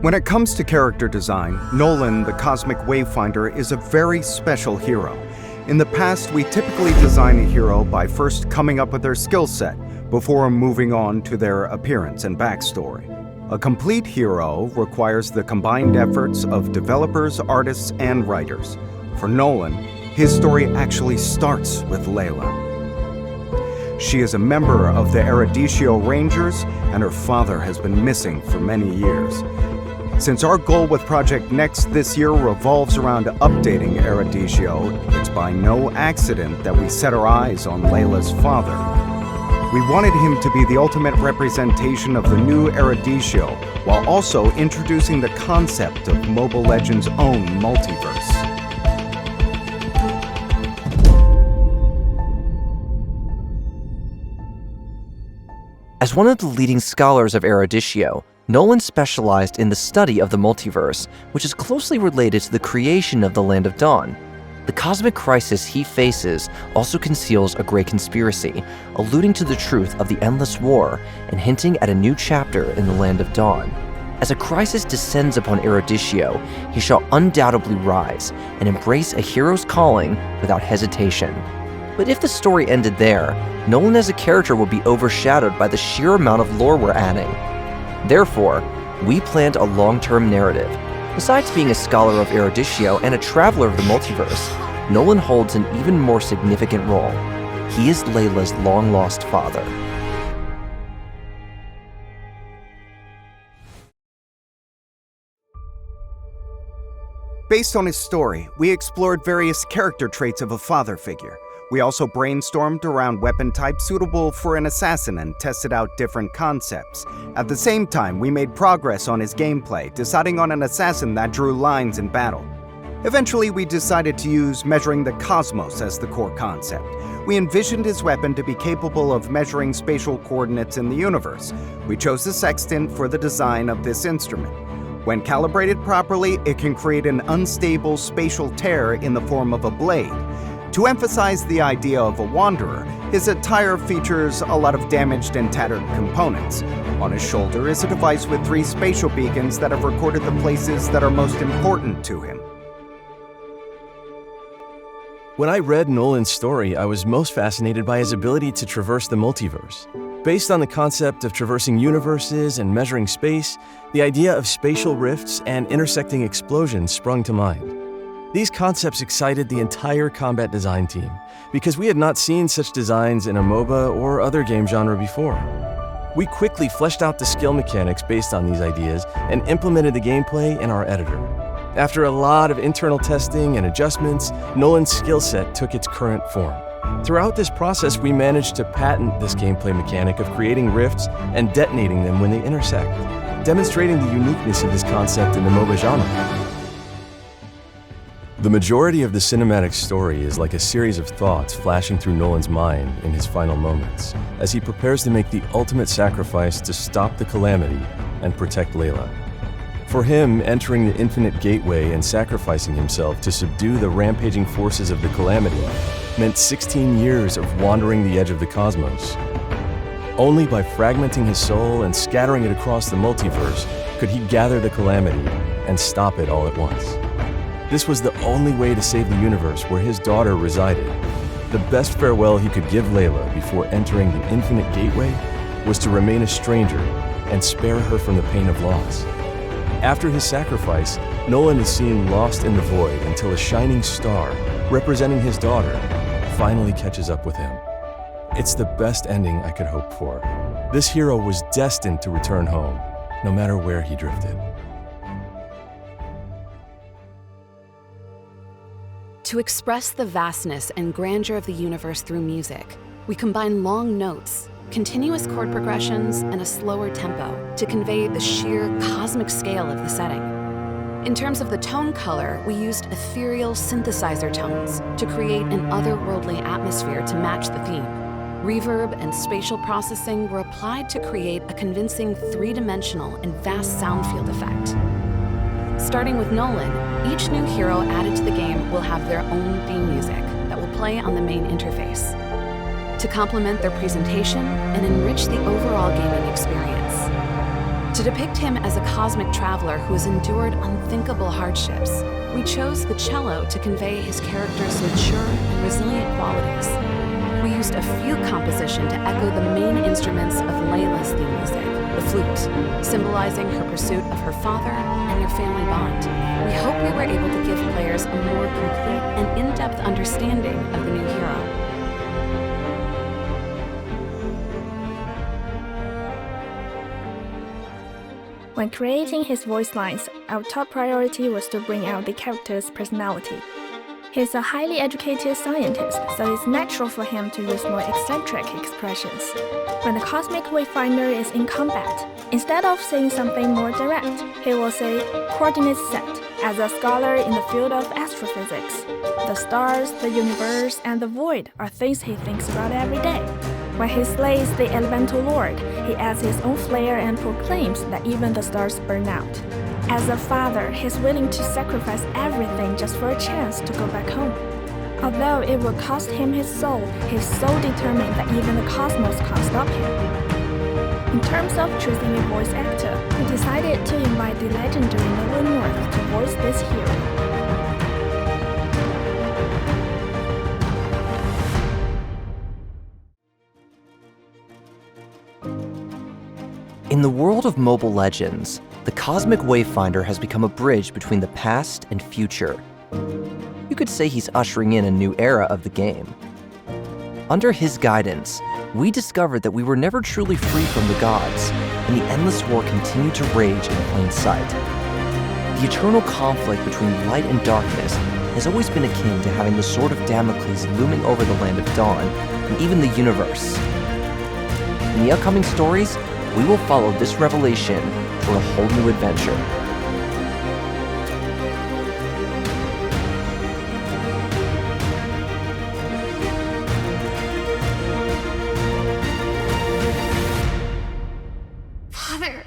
When it comes to character design, Nolan, the Cosmic Wayfinder, is a very special hero. In the past, we typically design a hero by first coming up with their skill set, before moving on to their appearance and backstory. A complete hero requires the combined efforts of developers, artists, and writers. For Nolan, his story actually starts with Layla. She is a member of the Erudicio Rangers, and her father has been missing for many years. Since our goal with Project Next this year revolves around updating Erudicio, it's by no accident that we set our eyes on Layla's father. We wanted him to be the ultimate representation of the new Erudicio, while also introducing the concept of Mobile Legends' own multiverse. As one of the leading scholars of Erudicio, Nolan specialized in the study of the multiverse, which is closely related to the creation of the Land of Dawn. The cosmic crisis he faces also conceals a great conspiracy, alluding to the truth of the endless war and hinting at a new chapter in the Land of Dawn. As a crisis descends upon Erudicio, he shall undoubtedly rise and embrace a hero's calling without hesitation. But if the story ended there, Nolan as a character would be overshadowed by the sheer amount of lore we're adding. Therefore, we planned a long-term narrative. Besides being a scholar of Erudicio and a traveler of the multiverse, Nolan holds an even more significant role. He is Layla's long-lost father. Based on his story, we explored various character traits of a father figure. We also brainstormed around weapon types suitable for an assassin and tested out different concepts. At the same time, we made progress on his gameplay, deciding on an assassin that drew lines in battle. Eventually, we decided to use measuring the cosmos as the core concept. We envisioned his weapon to be capable of measuring spatial coordinates in the universe. We chose the sextant for the design of this instrument. When calibrated properly, it can create an unstable spatial tear in the form of a blade. To emphasize the idea of a wanderer, his attire features a lot of damaged and tattered components. On his shoulder is a device with 3 spatial beacons that have recorded the places that are most important to him. When I read Nolan's story, I was most fascinated by his ability to traverse the multiverse. Based on the concept of traversing universes and measuring space, the idea of spatial rifts and intersecting explosions sprung to mind. These concepts excited the entire combat design team, because we had not seen such designs in a MOBA or other game genre before. We quickly fleshed out the skill mechanics based on these ideas and implemented the gameplay in our editor. After a lot of internal testing and adjustments, Nolan's skill set took its current form. Throughout this process, we managed to patent this gameplay mechanic of creating rifts and detonating them when they intersect, demonstrating the uniqueness of this concept in the MOBA genre. The majority of the cinematic story is like a series of thoughts flashing through Nolan's mind in his final moments, as he prepares to make the ultimate sacrifice to stop the calamity and protect Layla. For him, entering the Infinite Gateway and sacrificing himself to subdue the rampaging forces of the calamity meant 16 years of wandering the edge of the cosmos. Only by fragmenting his soul and scattering it across the multiverse could he gather the calamity and stop it all at once. This was the only way to save the universe where his daughter resided. The best farewell he could give Layla before entering the Infinite Gateway was to remain a stranger and spare her from the pain of loss. After his sacrifice, Nolan is seen lost in the void until a shining star, representing his daughter, finally catches up with him. It's the best ending I could hope for. This hero was destined to return home, no matter where he drifted. To express the vastness and grandeur of the universe through music, we combine long notes, continuous chord progressions, and a slower tempo to convey the sheer cosmic scale of the setting. In terms of the tone color, we used ethereal synthesizer tones to create an otherworldly atmosphere to match the theme. Reverb and spatial processing were applied to create a convincing 3-dimensional and vast sound field effect. Starting with Nolan, each new hero added to the game will have their own theme music that will play on the main interface to complement their presentation and enrich the overall gaming experience. To depict him as a cosmic traveler who has endured unthinkable hardships, we chose the cello to convey his character's mature and resilient qualities. We used a fugue composition to echo the main instruments of Layla's theme music, the flute, symbolizing her pursuit of her father and their family bond. We hope we were able to give players a more complete and in-depth understanding of the new hero. When creating his voice lines, our top priority was to bring out the character's personality. He's a highly educated scientist, so it's natural for him to use more eccentric expressions. When the cosmic wayfinder is in combat, instead of saying something more direct, he will say, "Coordinates set." As a scholar in the field of astrophysics, the stars, the universe, and the void are things he thinks about every day. When he slays the elemental lord, he adds his own flair and proclaims that even the stars burn out. As a father, he's willing to sacrifice everything just for a chance to go back home. Although it will cost him his soul, he's so determined that even the cosmos can't stop him. In terms of choosing a voice actor, we decided to invite the legendary Nolan to voice this hero. In the world of Mobile Legends, the Cosmic Wayfinder has become a bridge between the past and future. You could say he's ushering in a new era of the game. Under his guidance, we discovered that we were never truly free from the gods, and the endless war continued to rage in plain sight. The eternal conflict between light and darkness has always been akin to having the sword of Damocles looming over the land of Dawn, and even the universe. In the upcoming stories, we will follow this revelation for a whole new adventure. Father!